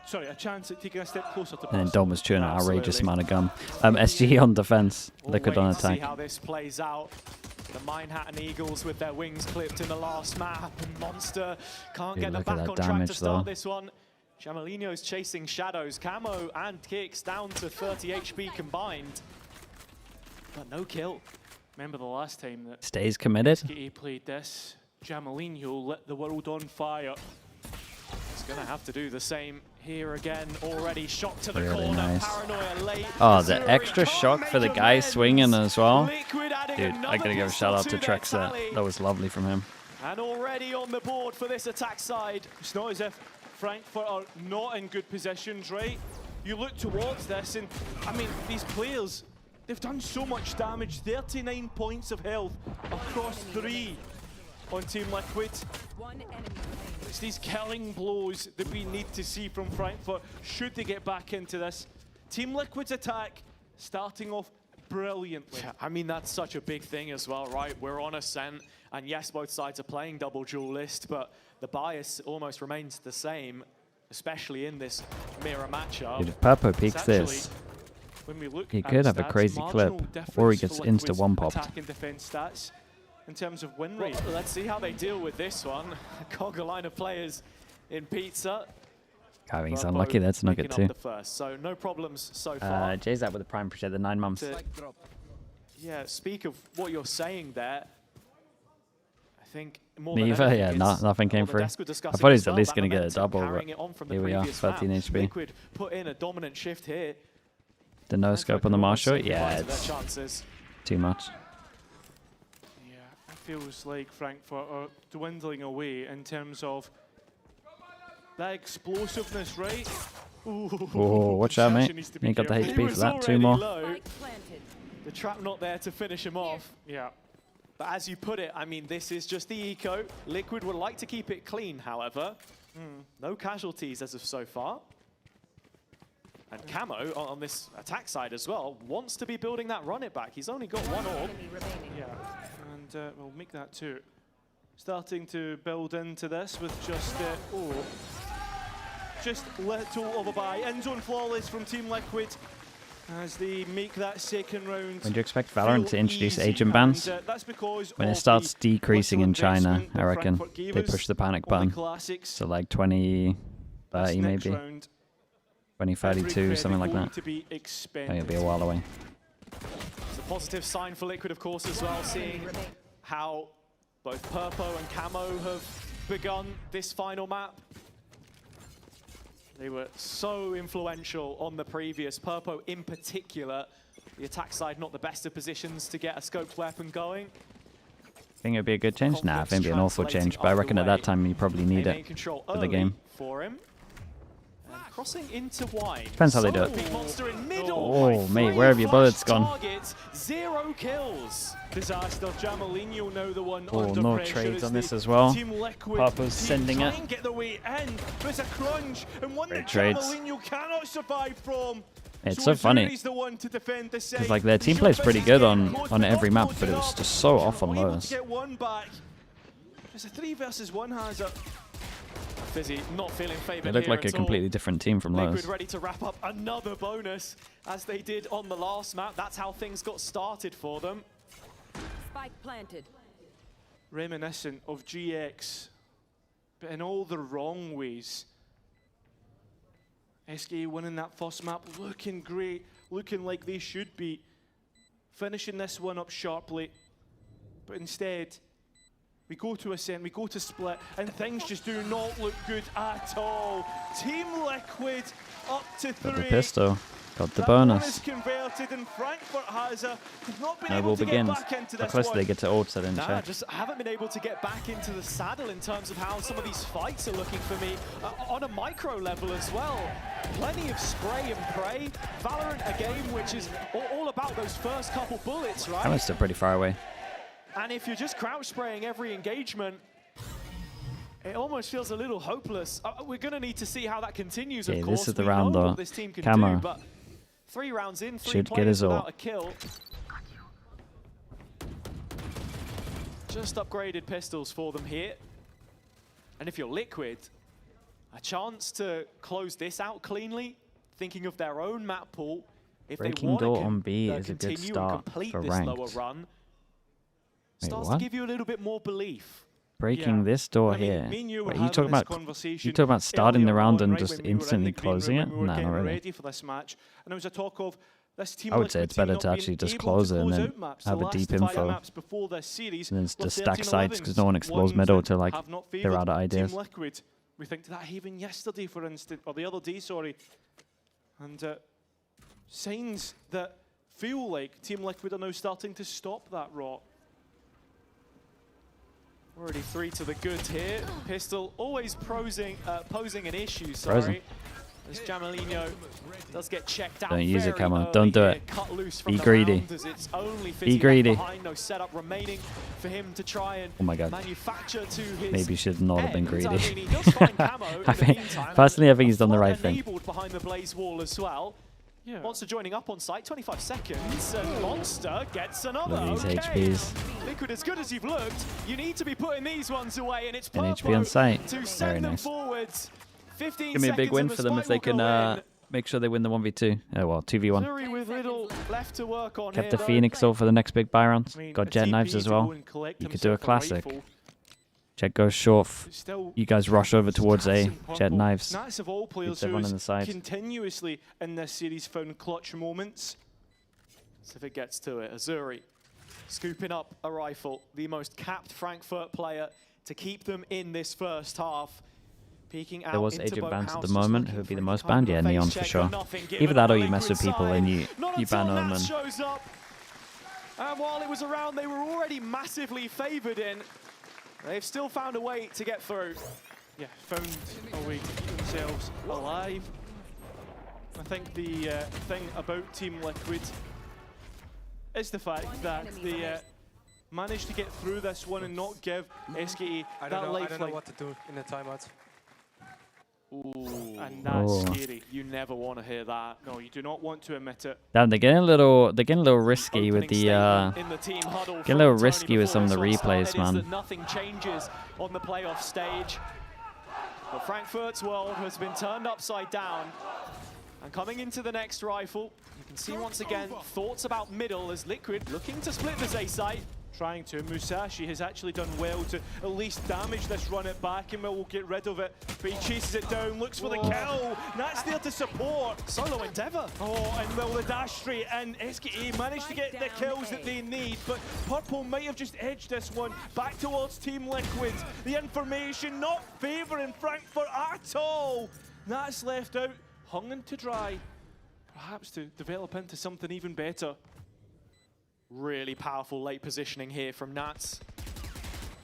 sorry, a chance at taking a step closer to. And Dom was chewing an outrageous amount of gum. SGE on defense, Liquid on attack. See how this plays out. The Manhattan Eagles with their wings clipped in the last map. And Monster can't get them back on track to start this one. Jamalino's chasing shadows. Camo and Kicks down to 30 HP combined. But no kill. Remember the last time that stays committed. SGE played this. Jamalino lit the world on fire. He's going to have to do the same here again. Already shot to the really corner. nice. Paranoia late. Oh, the extra shock for the guy swinging as well. Dude, I gotta give a shout out to Trex there. That was lovely from him. And already on the board for this attack side. It's not as if Frankfurt are not in good positions, right? You look towards this and, I mean, these players, they've done so much damage. 39 points of health across 3 on Team Liquid. It's these killing blows that we need to see from Frankfurt should they get back into this. Team Liquid's attack starting off brilliantly. Yeah, I mean, that's such a big thing as well, right? We're on Ascent, and yes, both sides are playing double duelist, but the bias almost remains the same, especially in this mirror matchup. Dude, if Purpo peeks this, when we look he could have a crazy clip, or he gets insta-one-popped. Attack and defense stats in terms of win rate. Well, let's see how they deal with this one. Conga line of players in Pizza. He's unlucky there to nugget too. So no problems so far. Jay's out with the prime protect the 9 months. Yeah, speak of what you're saying there. I think more Neither, yeah, nothing came through. I thought he was at least going to get a double, but here we are, 13 HP. Liquid put in a dominant shift here. The no scope on the Marshall, yeah, it's too much. Yeah, it feels like Frankfurt are dwindling away in terms of that explosiveness, right? Ooh. Oh, watch out, mate. You ain't got the HP for that. 2 more. The trap not there to finish him off. Yeah. But as you put it, I mean, this is just the eco. Liquid would like to keep it clean, however. No casualties as of so far. And Camo, on this attack side as well, wants to be building that run it back. He's only got 1 orb. Yeah, and we'll make that 2. Starting to build into this with just little of a buy. End zone flawless from Team Liquid as they make that second round. When do you expect Valorant to introduce agent bans? That's because when it starts decreasing in China, I reckon they push the panic button. So like 2030 maybe. 2032, something like that. It'll be a while away. It's a positive sign for Liquid, of course, as well, seeing how both Purpo and Camo have begun this final map. They were so influential on the previous. Purpo in particular, the attack side not the best of positions to get a scoped weapon going. Think it'd be a good change? Nah, I think it'd be an awful change, but I reckon at that time you probably need it for the game. For him. Crossing into wide. Depends how they do it. Oh, mate, where have your bullets gone? 0 kills. Disaster. Jamalino now the one oh, under no pressure trades on this as well. Papa's sending it. Get the way in. There's a crunch and one that trades. Jamalino cannot survive from. It's so funny because like their team plays pretty good on every map, but it was just so off on lows. There's a 3 versus 1 hazard. Fizzy not feeling favoured. They look like a completely different team from lows. Liquid ready to wrap up another bonus as they did on the last map. That's how things got started for them. Spike planted. Reminiscent of GX, but in all the wrong ways. SGE winning that first map, looking great, looking like they should be. Finishing this one up sharply, but instead, we go to Ascent, we go to Split, and things just do not look good at all. Team Liquid up to 3. Got the pistol, got the bonus. Converted, and Frankfurt has not been able to get back into this. How close do they get to ults? I didn't check. Just haven't been able to get back into the saddle in terms of how some of these fights are looking for me on a micro level as well. Plenty of spray and pray. Valorant, a game which is all about those first couple bullets, right? I'm still pretty far away. And if you're just crouch spraying every engagement, it almost feels a little hopeless. We're going to need to see how that continues, of course. This is the round, though. This team can Camo do, but 3 rounds in, 3 should get his without ult. a kill. Just upgraded pistols for them here. And if you're Liquid, a chance to close this out cleanly, thinking of their own map pool. If Breaking they door want on B to is a good continue and start complete for this ranked. lower run, Wait, starts what? to give you a little bit more belief. Breaking this door here. Me and you were Wait, having this conversation you talking about starting the earlier round on, and right, just when we were in the instantly green room closing and it? we were Nah, getting not really. ready for this match, and there was a talk of this team I would say Liquid it's team better not to being actually just able close to it and close then out maps. have The a deep last 5 info. maps before this series And then were just stack 13-11s. sites because no one explodes Ones middle that till like have not they're favoured out of ideas. Team Liquid. We think to that haven yesterday, for instance, or the other day, sorry, and signs that feel like Team Liquid are now starting to stop that rot. Already 3 to the good here. Pistol always posing an issue, Frozen. sorry. As Jamalino does get checked out. Don't use it, very come on. early Don't do here, it. cut loose from Be the greedy. round as it's only Be Fizzy left greedy. behind, no setup remaining for him to try and Oh my god. manufacture to his Maybe you should not have been end. greedy. I mean, he does find camo in I the think, meantime. personally, I think he's done the Flood right thing. enabled behind the blaze wall as well. Yeah. Monster joining up on site, 25 seconds, and Monster gets another. Look at these Okay. HPs. Liquid, as good as you've looked, you need to be putting these ones away, and it's An HP Purpo on site. to Very send them nice. forwards. 15 Give me a big seconds win and the for them if spike they will can go in. make sure they win the 1v2. Oh well, 2v1. Zuri with little left to work on Kept here, the though. Phoenix all for the next big buy round. I mean, Got a jet TP knives as to go well. and collect You could do a himself classic. rifle. Jet goes short. Still, You guys rush over towards A. Nats and Jet Purple. knives. Nats of all players Beats everyone who's on the side. continuously in this series found clutch moments. So if it gets to it, Azuri scooping up a rifle, the most capped Frankfurt player to keep them in this first half. Peeking out There was into agent bans at boathouse, the just moment. looking Who would be for the any most kind banned? of Yeah, face Neon for check, sure. but nothing given Either that or on you the mess with Liquid people and side. Not you ban until them Nats and shows up. And while it was around, they were already massively favoured in. They've still found a way to get through. Yeah, found a way to keep themselves alive. I think the thing about Team Liquid is the fact that they managed to get through this one and not give SGE I that don't know lifeline. what to do in the timeouts. Ooh. And that's Oh. scary. You never want to hear that. No, you do not want to admit it. damn, they're getting a little risky with Opening the statement in the team huddle get a little from Tony risky with before some of the this one replays, started is man. that nothing changes on the playoff stage. But Frankfurt's world has been turned upside down. And coming into the next rifle, you can see once again thoughts about middle as Liquid looking to split this A site. Trying to. Musashi has actually done well to at least damage this run it back and will get rid of it. But he chases it down, looks for the kill. That's there to support. Solo endeavor. Oh, and will the dash straight in. SGE managed to get the kills that they need, but Purple might have just edged this one back towards Team Liquid. The information not favouring Frankfurt at all. That's left out, hung and to dry. Perhaps to develop into something even better. Really powerful late positioning here from Nats.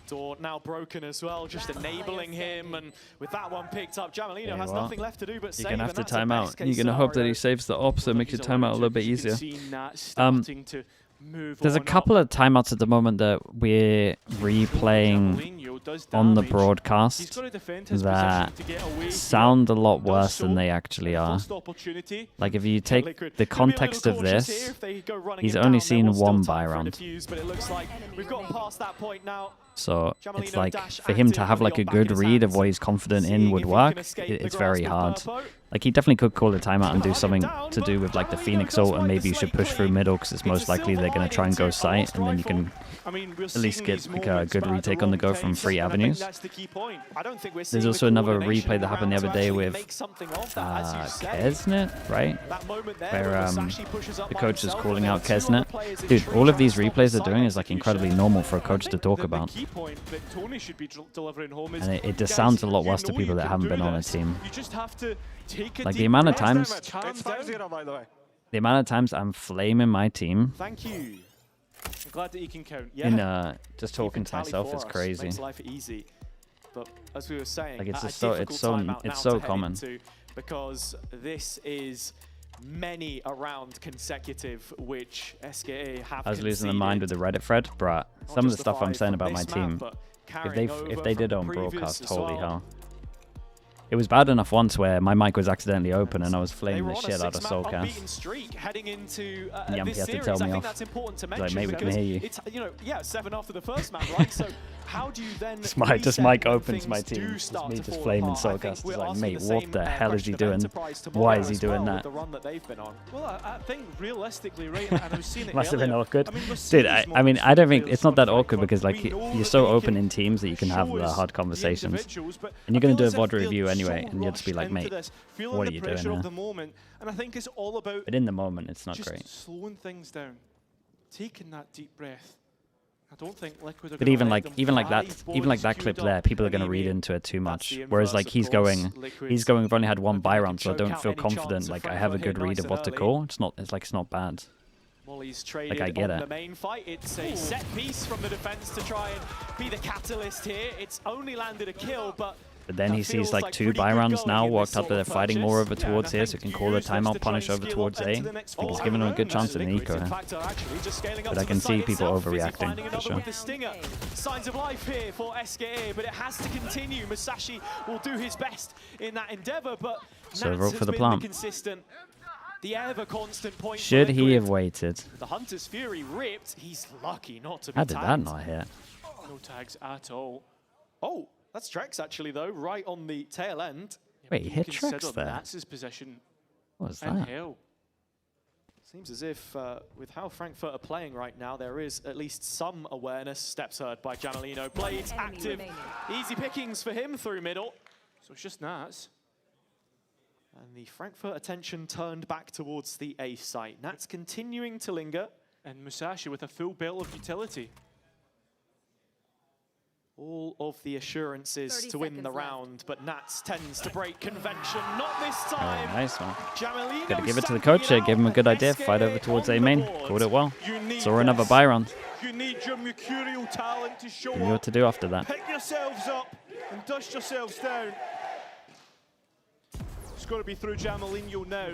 Door now broken as well, just enabling him, and with that one picked up, Jamalino has what? nothing left to do but You're save, gonna have and to that's a time out. best case You're gonna hope that scenario. he saves the op, so it makes your He's timeout a allowed little to. bit You can easier. see Nat starting to move There's a on couple up. of timeouts at the moment that we're replaying Jamalino does on the damage. He's broadcast got to defend his that position to get away. sound a lot Does worse so. than they actually are. First opportunity. Like if you take Liquid the gonna be a context little of cautious this, here if they go running he's it only down. There seen was still one time buy for a round. defuse, but it looks like we've gotten past that point now. so Jamalino it's like dash for him to active have with like the a op back good in his read of hands. what he's confident Seeing in would if he work. can escape It's the very grasp hard. of Purpo. Like he definitely could call a timeout and do Hug him something down, to but do with like the Jamalino Phoenix does ult, and wipe maybe the you should slate push through clean. middle because it's It's a most likely silver they're going to try lining and go to site, last and then you rifle. can I mean, we're at least seeing get these like a moments, good but at retake the on the wrong go time, from free and I think avenues. that's the key point. I don't think we're There's seeing also the another coordination replay that happened the around other to day actually with make something of that, as you say. Kesnet, right? That moment there Where Musashi pushes up the by coach is himself, calling and out there are two other Kesnet. players in Dude, tree all of trying these to stop replays his they're doing side is like execution. incredibly normal for a coach to talk the about. key point that Tony should be delivering home is, And it guys, just sounds a lot you worse to know people you that can haven't do been on a this. team. You just have to take a Like the deep amount of breath, times- calm It's down. 5-0 by the way. The amount of times I'm flaming my team Thank you. I'm glad that you can count. Yeah. in just Keeping talking to tally myself for is us crazy. Makes life easy. But as we were saying, Like, it's a just so- it's difficult so- timeout it's now so to head common. into, because this is many a round consecutive which SGE have I was losing my conceded. mind with the Reddit thread, bruh. Not Some of just the stuff I'm five saying from about my this team, map, but if they did carrying on over from broadcast, previous as holy well. hell. It was bad enough once where my mic was accidentally open and I was They flaming were the on a shit out of six-map Soulcast. unbeaten streak heading into Yampy this had to series. tell I me think off. that's important to He's like, mention "Mate, we can because hear you." it's 7 after the first map, right? So how do you then just reset Mike when opens my things team. do It's start me to just fall flaming apart? I think Soulcast. we're It's like, asking mate, the what same the hell is he question of doing? Enterprise Why tomorrow is he as doing well that? with the run that they've been on. Well, I think realistically, right, and I was seeing it Must have been earlier, awkward. I mean, we're Dude, seeing I these mean, moments I don't from think players it's not on that awkward Frankfurt. because like We know you're that so they open can in teams that you can have show the us hard the conversations. individuals, but And you're I going to feel do a as if VOD review they're anyway, so and you'll just be rushed like, into mate, this, feeling what are the you doing pressure of here? the moment, and I think it's all about But in the moment, it's not just great. slowing things down, taking that deep breath. I don't think Liquid are But gonna even let like them that clip queued there, up people are in going to read EMEA. into it too That's much. the Whereas inverse, like of he's course. going, Liquid's we've only had one hoping buy they round, can so I choke don't out feel any confident. chance of Like I have a Frankfurt good hitting read nice of what and to early. call. It's not bad. Molly's traded I get on it. the main fight. It's a set piece from the defense to try and be the catalyst here. It's only landed a kill, but But then that he sees feels like like 2 pretty buy good rounds going now, in this walked up sort that they're of fighting more over purchase. towards and I here, so he think can call the use this to timeout try punish and over scale towards up A. into I the next think he's four giving him a rounds. good chance in Liquid, Eco in here. fact, are actually just scaling up But I to can the see site people itself. Is he overreacting, finding for another sure. with the stinger? Signs of life here for SGE, but it has to continue. Musashi will do his best in that endeavor, but So Nats vote has for the been plant. the consistent, the ever constant point. Should for he Liquid. have waited? The Hunter's Fury ripped. He's lucky not to be How did that tagged. not hit? No tags at all. Oh, that's Trex actually though, right on the tail end. Wait, he hit Consider Trex there. That's his position What was in that? hell. Seems as if with how Frankfurt are playing right now, there is at least some awareness. Steps heard by Jamalino. Blades enemy active. remaining. Easy pickings for him through middle. So it's just Nats. And the Frankfurt attention turned back towards the A site. Nats continuing to linger. And Musashi with a full belt of utility. All of the assurances 30 to win the seconds left. round, but Nats tends to break convention. Not this Oh, time. nice one. Jamalino Gotta give it to the stamping coach here, out, give him a good and idea. Fight over SGE towards on A the main. board. Called it well. You need Saw another this. buy round. You need your mercurial talent to show You know what up. to do after that. Pick yourselves up and dust yourselves down. It's got to be through Jamalino now.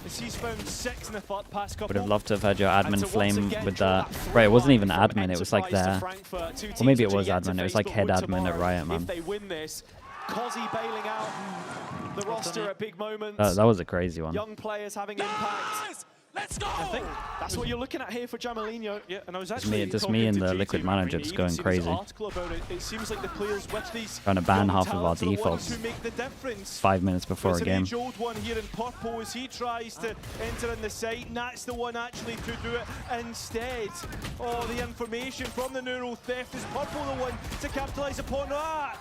As he's found 6 in the past couple. Would have loved to have had your And admin to once flame again with draw that. that Right, it wasn't through even line from admin, it was like Enterprise to their... Frankfurt. Two Or teams maybe it which are was yet to admin, it was face like but head would admin at tomorrow Riot, man. If they win this, Cozzy bailing out the roster at big moments. That was a crazy one. Young players having impact. Let's go! I think that's what you're looking at here for Jamalino. Yeah, and I was me- actually just me and talking to the GT Liquid when manager we just even going seen crazy. this article about it. It seems like the players with these Trying to ban young half of our talents are the ones defaults. who make the difference. 5 minutes before a There's an game. age-old one here in purple as he tries to enter in the site. Nat's the one actually to do it instead. Oh, the information from the neural theft is purple the one to capitalise upon that.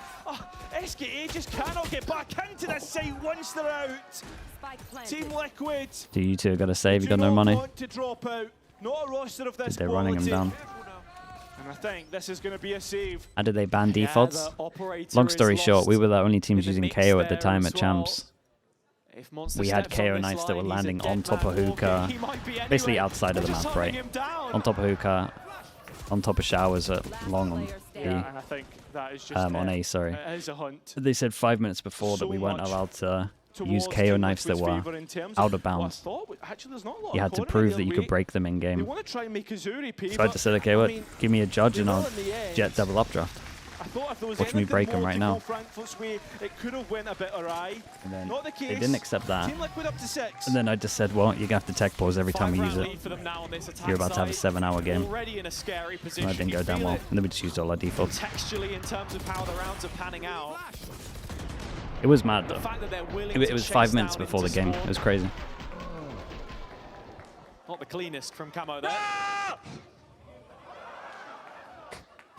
SGE just cannot get back into this site once they're out. Spike planted. Team Liquid Do you two got to save? You do got no not money? want to drop out. Not a roster of this They're running him quality. down. And I think this is going to be a save. How did they ban Yeah, defaults? the operator Long is story short, lost we were the only teams in the using mix KO at the there time as at well. Champs. If Monster We had steps on KO this knives that were line, he's a landing dead on top man of walking. hookah, He might be basically anyway. outside of the They're just map, hunting right? him down. On top of hookah, on top of showers at long on player B, standing. And I think that is just on A, sorry. It is a hunt. They said 5 minutes before that So we weren't much allowed to use towards KO Team knives that Liquid's were favour in terms out of what I bounds. thought, actually, there's not a lot You of had to corner prove here, that you could Ray. break them in They game. want to try and make Azuri pay, So I but, just said, okay, I what? mean, Give me a judge they and will I'll in the end. jet double updraft. I thought if there was Watch me anything break 'em more right to now. go Frankfurt's way, it could have went a bit awry. And then Not the case. they didn't accept that. Team Liquid up to 6. And then I just said, well, you're going to have to tech pause every time we use Five-round it. lead for them now on this attack You're about to have a side. 7-hour game. Already in a scary position. And that didn't You go down feel well. it And then we just used all our defaults. Contextually in terms of how the rounds are panning out. It was mad The though. fact that they're willing It to was chase 5 minutes down before the into game. spawn. It was crazy. Not the cleanest from Camo there.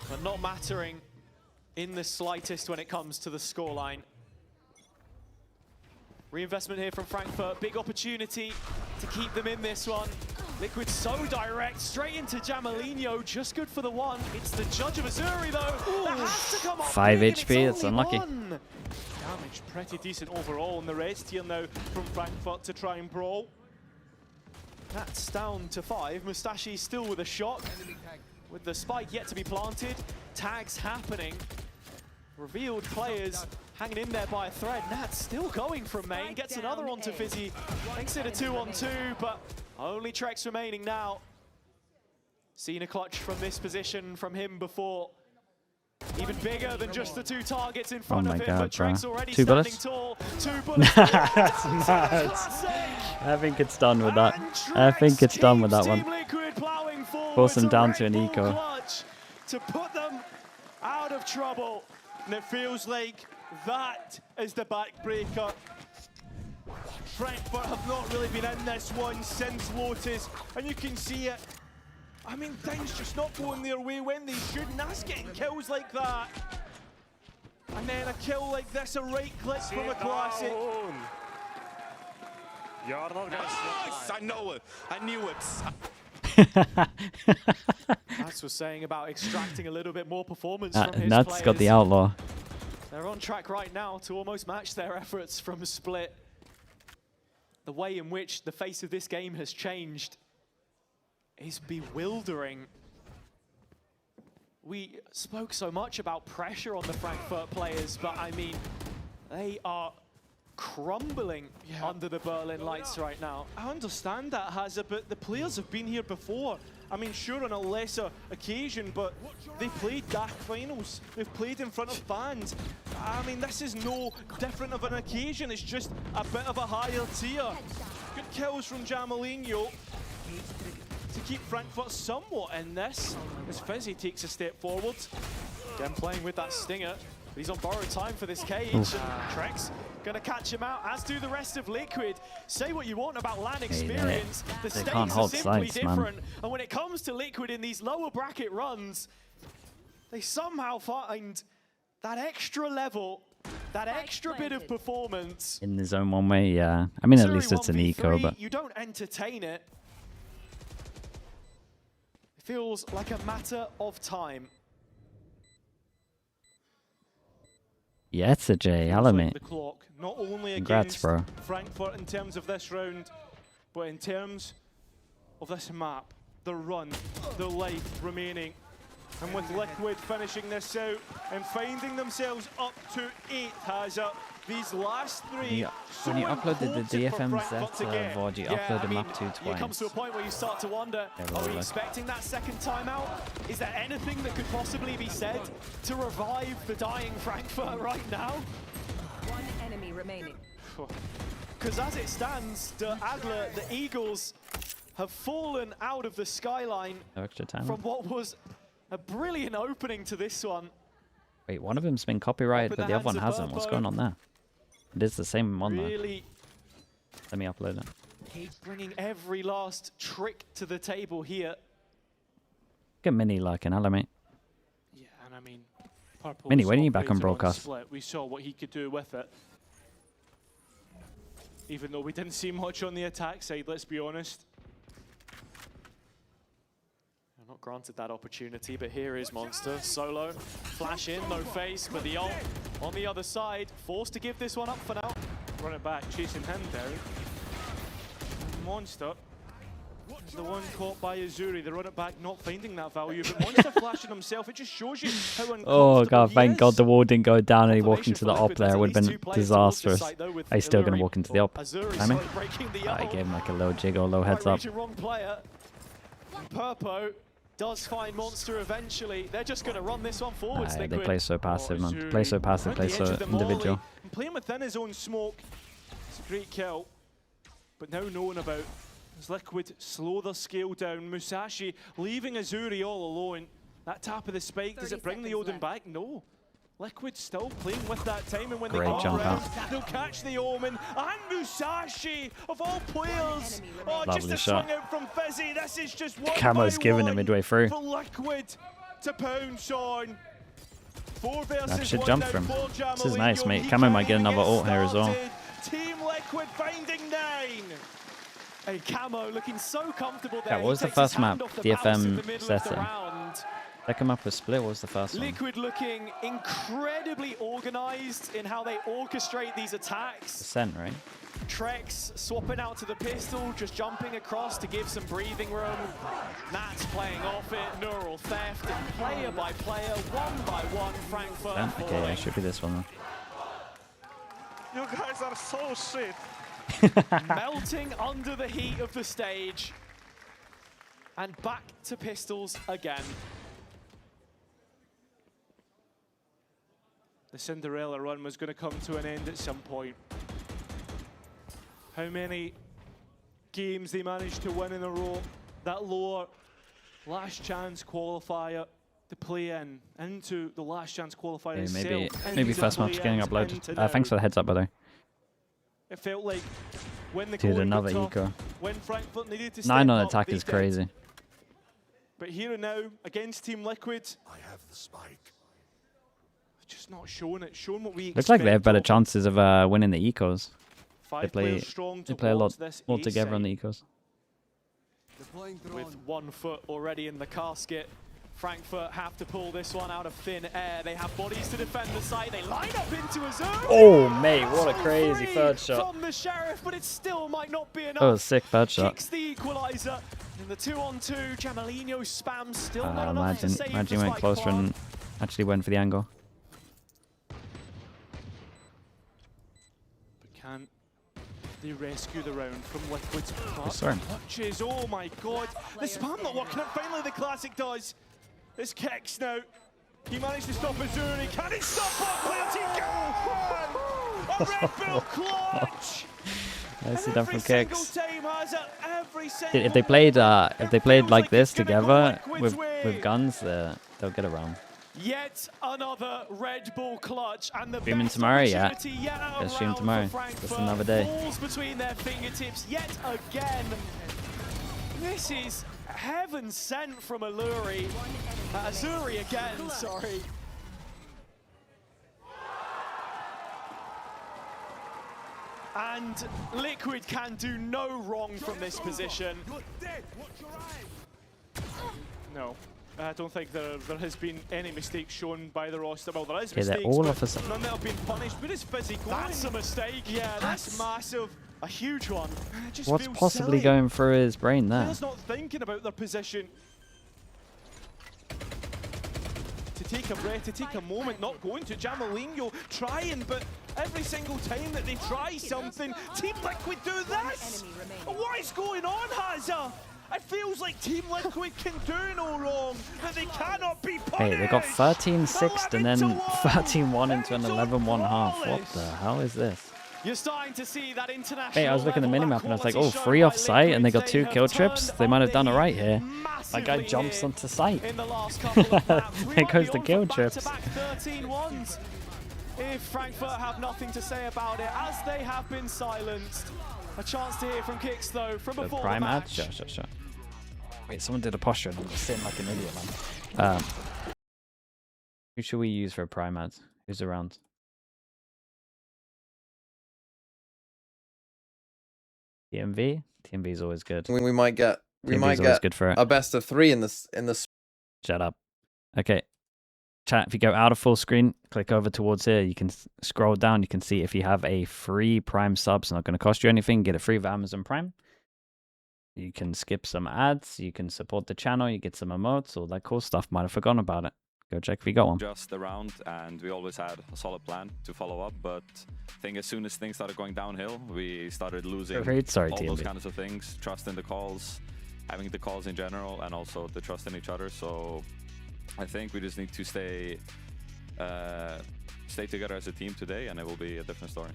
But not mattering in the slightest when it comes to the scoreline. Reinvestment here from Frankfurt. Big opportunity to keep them in this one. Liquid so direct, straight into Jamalino. Just good for the one. It's the judge of Azuri though. That has to come up 5 big, and HP, it's it's only unlucky. one. Damage pretty decent overall, and the rest here now from Frankfurt to try and brawl. That's down to 5. Mustashi still with a shot. With the spike yet to be planted. Tags happening. Revealed players hanging in there by a thread. Nats still going from main. Gets another onto Fizzy. Makes it a 2-on-2, but only Trex remaining now. Seen a clutch from this position from him before. Even bigger than just the 2 targets in front Oh of my him, God, but Trex bro. already 2 standing bullets? tall. 2 bullets. That's mad. I think it's done with that. I think it's done with that one. Team Liquid plowing forward Force them to down to an Red Bull eco. clutch to put them out of trouble. And it feels like that is the backbreaker. Frankfurt have not really been in this one since Lotus, and you can see it. I mean, things just not going their way when they should, and that's getting kills like that. And then a kill like this, a right click from a classic. You're not gonna Nice! I know it. I knew it. As was saying about extracting a little bit more performance from his Nuts players. got the outlaw. They're on track right now to almost match their efforts from Split. The way in which the face of this game has changed is bewildering. We spoke so much about pressure on the Frankfurt players, but I mean, they are crumbling under the Berlin lights right now. I understand that, Hazza, but the players have been here before. I mean, sure, on a lesser occasion, but they played DAC finals. They've played in front of fans. I mean, this is no different of an occasion. It's just a bit of a higher tier. Good kills from Jamalino to keep Frankfurt somewhat in this, as Fizzy takes a step forward. Again, playing with that stinger. He's on borrowed time for this cage. Trex gonna catch him out, as do the rest of Liquid. Say what you want about LAN experience, the stakes can't are hold simply sights, man. different. And when it comes to Liquid in these lower bracket runs, they somehow find that extra level, that extra bit of performance. In the zone one way, yeah. I mean, at least it's an eco, but You don't entertain it. It feels like a matter of time. yeah, it's a J. I'll admit. The clock, not only Congrats, against bro. Frankfurt in terms of this round, but in terms of this map, the run, the life remaining. And with Liquid finishing this out and finding themselves up to 8, Hazza, these last 3. When you uploaded the DFMs that get. VOD, you uploaded them up to It comes twice. to a point where you start to wonder, are we expecting that second timeout? Is there anything that could possibly be said to revive the dying Frankfurt right now? One enemy remaining. Because as it stands, the Adler, the Eagles, have fallen out of the skyline No extra time. from what was a brilliant opening to this one. Wait, one of them's been copyrighted, Up in but the the other one hands of hasn't. What's Burpo. going on there? It is the same one, though. Really Let me upload it. bringing every last trick to the table here. Get Mini like an element. Yeah, and I mean, Purple Mini, when are you saw back on later broadcast? Split. We saw what he could do with it. Even though we didn't see much on the attack side, let's be honest. Not granted that opportunity, but here is Monster. Solo, flash in, no face, but the ult on the other side, forced to give this one up for now. Run it back, chasing him down. Monster is the one caught by Azuri. They run it back, not finding that value, but Monster flashing himself. It just shows you how uncomfortable Oh, God, he thank is. God the wall didn't go down and he walked Confirmation into for the op Liquid, there. there's It would at have least been two players towards the disastrous. site, though, with He's still going to Azuri. walk into the op. Azuri Damn it. started breaking the I ult. gave him like a low jiggle, low heads Might up. reach a wrong player. Purpo does find Monster eventually. They're just going to run this one forwards, They Liquid. play so passive, man. Azuri Play so passive, on play the so edge of the individual. molly and playing within his own smoke. It's a great kill. But now known about as Liquid slow their scale down. Musashi leaving Azuri all alone. That tap of the spike, does it bring the 30 Odin seconds back? No. Liquid still playing with that time, and when Great they come jump around, out. they'll catch the Omen. And Musashi, of all players. Oh, just Lovely a shot. swing out from Fizzy. This is just one Camo's by giving it one midway through. for Liquid to pounce on. 4 versus That should 1 jump now from. for This is nice, Jamalino. mate. He Camo might get can't another ult here as well. started. Team Liquid finding 9. Hey, Camo looking so comfortable there. Yeah, what was He the takes his first map? hand off the DFM mouse in the middle of the setting. round. Second map was split. What was the first one? Liquid looking incredibly organized in how they orchestrate these attacks. Ascent, right? Trex swapping out to the pistol, just jumping across to give some breathing room. Nats playing off it, neural theft, and player by player, one by one, Frankfurt Ascent? Okay, falling. it should be this one. You guys are so shit. Melting under the heat of the stage. And back to pistols again. The Cinderella run was going to come to an end at some point. How many games they managed to win in a row? That lower last chance qualifier the play-in into the last chance qualifier Okay, itself. maybe first match getting uploaded. Thanks for the heads up, by the way. It felt like when the Dude, going got another tough, eco. when Frankfurt needed to 9 step on up, attack they is did. crazy. But here and now, against Team Liquid, I have the spike. just not showing it, showing what we Looks like they have expect better of chances of winning the ecos. five players strong They play a lot towards this more A together on side. the ecos. With 1 foot already in the casket, Frankfurt have to pull this one out of thin air. They have bodies to defend the site. They line up into Azuri. Oh, mate, what a crazy Free third shot. from the Sheriff, but it still might not be enough. Oh, sick third shot. Kicks the equalizer. In the 2-on-2, Jamalino spam still not enough to Imagine, save imagine the went spike closer plant. and actually went for the angle. But can they rescue the round from Liquid's sorry. touches? Oh my god, the spam not working out. Finally the Classic does. This kicks now. He managed to stop Azuri. Can he stop that? A Red Bull clutch! I see that from Every single kicks. team has it. Every single If they played feels like this it's gonna go together Liquid's with way. guns, they'll get around. Yet another Red Bull clutch, and the Streaming best tomorrow, yeah. opportunity yet Let's stream around for tomorrow. Frankfurt. Just another day. Falls between their fingertips yet again. This is heaven sent from Azuri again, sorry. And Liquid can do no wrong from this position. No. I don't think there has been any mistakes shown by the roster. Well, there is Okay, they're mistakes, all but off a side. none that have been punished. But it's fizzy going. That's a mistake. Yeah, that's massive. A huge one. It just What's feels possibly silly. going through his brain there? Players not thinking about their position. To take a breath, to take a moment, not going to Jamalino, trying, but every single time that they try something, Team Liquid do this! enemy remaining. What is going on, Hazza? It feels like Team Liquid can do no wrong, that they cannot be punished! Hey, they got 13-6 and then 13-1 into an 11-1 half. What the hell is this? You're starting to see that international. Hey, I was looking at the level, minimap and I was like, quality oh, shown 3 by off site and they got 2 Liquid. kill They have trips. turned They might have up done it the right here. heat That guy massively jumps here onto site. in the last couple of maps. We There might goes be the on kill for trips. back-to-back 13-1s. If Frankfurt have nothing to say about it, as they have been silenced. A chance to hear from Kicks though from The before prime the ad? match. Sure. Wait, someone did a posture and I'm just sitting like an idiot, man. Who should we use for a prime ad? Who's around? TMV? TMV is always good. We might get TMV is always good for it. a best of 3 in this Shut up. Okay. Chat, if you go out of full screen, click over towards here. You can scroll down. You can see if you have a free Prime sub. It's not going to cost you anything. Get it free with Amazon Prime. You can skip some ads. You can support the channel. You get some emotes, all that cool stuff. Might have forgotten about it. Go check if you got one. Just around, and we always had a solid plan to follow up, but I think as soon as things started going downhill, we started losing Sorry, all TMV. those kinds of things, trust in the calls, having the calls in general, and also the trust in each other. So I think we just need to stay together as a team today, and it will be a different story.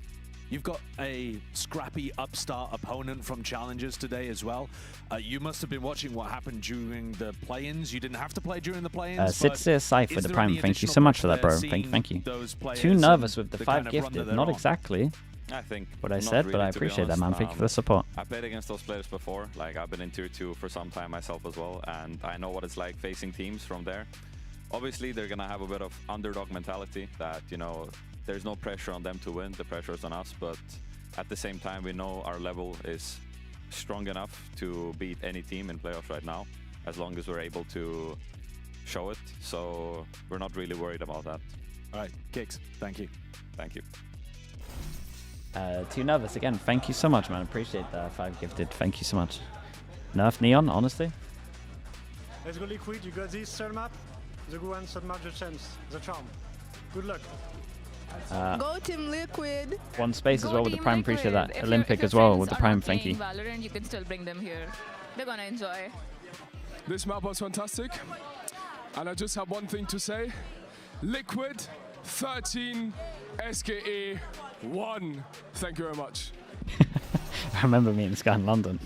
You've got a scrappy upstart opponent from Challengers today as well. You must have been watching what happened during the play-ins. You didn't have to play during the play-ins. Sitzer Scythe with the Prime. Thank you so much for that, bro. Thank you. Too nervous with the 5 gifted. Not exactly I think what I not said, but really, I to be appreciate that, man. honest. Thank you for the support. I played against those players before. Like, I've been in Tier 2 for some time myself as well, and I know what it's like facing teams from there. Obviously, they're going to have a bit of underdog mentality that, you know, there's no pressure on them to win. The pressure is on us, but at the same time, we know our level is strong enough to beat any team in playoffs right now, as long as we're able to show it. So we're not really worried about that. All right, Kicks, thank you. Thank you. Too nervous again. Thank you so much, man. Appreciate that 5 gifted. Thank you so much. Nerf Neon, honestly. Let's go Liquid, you got this third map. The good one, third map, the chance, the charm. Good luck. Go Team Liquid. One space as well with the Team Prime. Liquid. Appreciate that. If Olympic your as well friends with the are Prime. not Thank you. playing Valorant, you can still bring them here. They're gonna enjoy. This map was fantastic, and I just have one thing to say. Liquid 13, SGE 1. Thank you very much. I remember meeting this guy in London.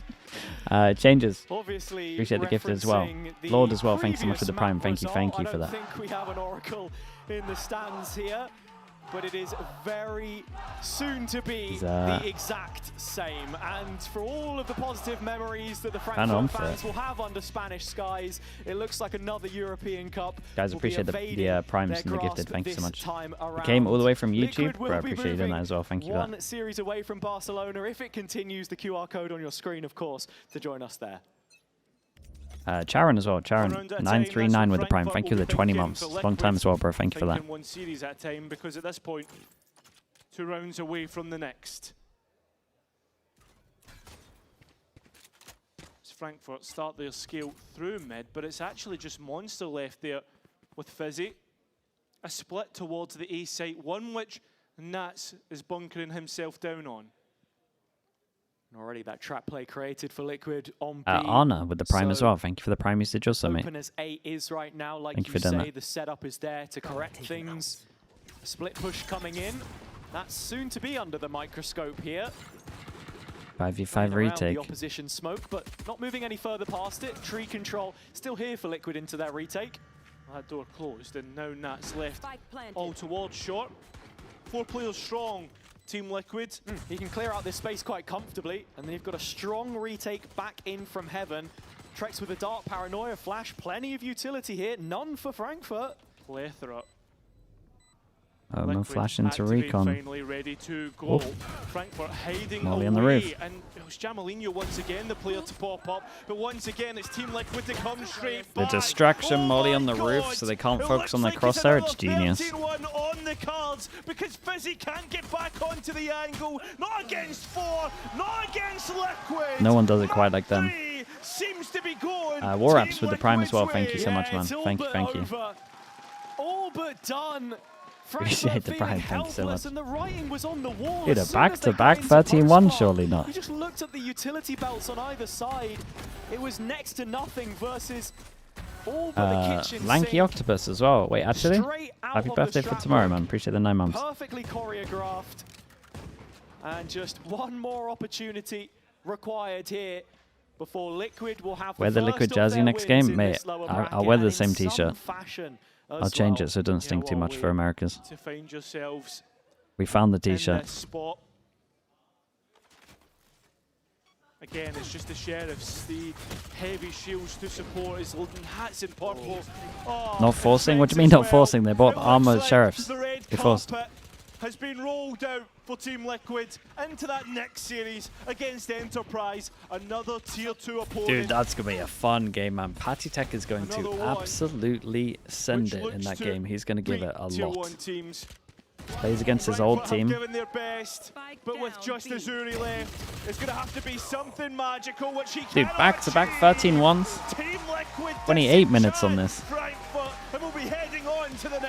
Changes. Obviously, appreciate the gift as well. Lord as well, thanks so much for the prime. Thank you for I that. don't think we have an oracle in the stands here, but it is very soon to be the exact same. And for all of the positive memories that the Frankfurt fans will have under Spanish skies, it looks like another European Cup. Guys, appreciate the primes and the gifted. Thank you so much. It came all the way from YouTube, but I appreciate that as well. Thank you for that. One series away from Barcelona. If it continues, the QR code on your screen, of course, to join us there. Charon as well. Charon 939 with the prime. Thank you for the 20 months. Long time as well, bro. Thank you for that. One series at a time, because at this point, 2 rounds away from the next. As Frankfurt start their scale through mid, but it's actually just Monster left there with Fizzy. A split towards the A site, one which Nats is bunkering himself down on. And already that trap play created for Liquid on B. Anna with the prime as well. Thank you for the prime usage also, mate. Open as A is right now, like Thank you for say, that. the setup is there to correct things. A split push coming in. That's soon to be under the microscope here. 5v5 retake. The opposition smoke, but not moving any further past it. Tree control still here for Liquid into their retake. That door closed, and now Nats left all towards short. 4 players strong. Team Liquid. He can clear out this space quite comfortably, and then you've got a strong retake back in from heaven. Trex with a dark paranoia flash, plenty of utility here, none for Frankfurt. Plethora. No flash into recon. Finally ready to go. Frankfurt hiding Molly away, on the roof. and it was Jamelinho once again, the player to pop up. But once again, it's Team Liquid to come straight The back. distraction, Molly on the God. roof, so they can't It focus on looks their like crosshair. it's It's genius. 13-1 on the cards, because Fizzy can't get back onto the angle. Not against 4, not against Liquid. No one does it quite like them. Seems to be going War Team Apps with the prime as well. Liquid's Thank you so way. much, man. It's all Thank you, but thank you. over. All but done. Appreciate the prime. Thank you so much. And the writing was on the wall. Dude, a As soon as they back-to-back got into 13-1, post surely spot, not. You just looked at the utility belts on either side. It was next to nothing versus all but the kitchen Lanky sink. Octopus as well. Wait, actually, Straight out happy of birthday the for strap tomorrow, block. man. Appreciate the 9 months. Perfectly choreographed. And just one more opportunity required here before Liquid will have Wear the Liquid Jazzy next game, mate. I'll wear the same t-shirt. I'll change it so it doesn't stink too much for Americas. To find yourselves We found the in t-shirt. this spot. Again, it's just the Sheriffs, the heavy shields to support his looking hats in purple. Oh, Not forcing? What do you mean not forcing? They bought It armored looks like Sheriffs. The red They forced. carpet has been rolled out for Team Liquid into that next series against Enterprise, another tier 2 opponent. Dude, that's going to be a fun game, man. Patty Tech is going Another to one, absolutely send it in looks that to game. He's going to give beat it a tier lot. 1 teams. Plays against his old Frankfurt team. have given their best, but with just Azuri left, it's going to have to be something magical, which he Dude, cannot back-to-back achieve. 13-1s. Team Liquid 28 minutes on this. Frankfurt, and we'll be heading on to the next.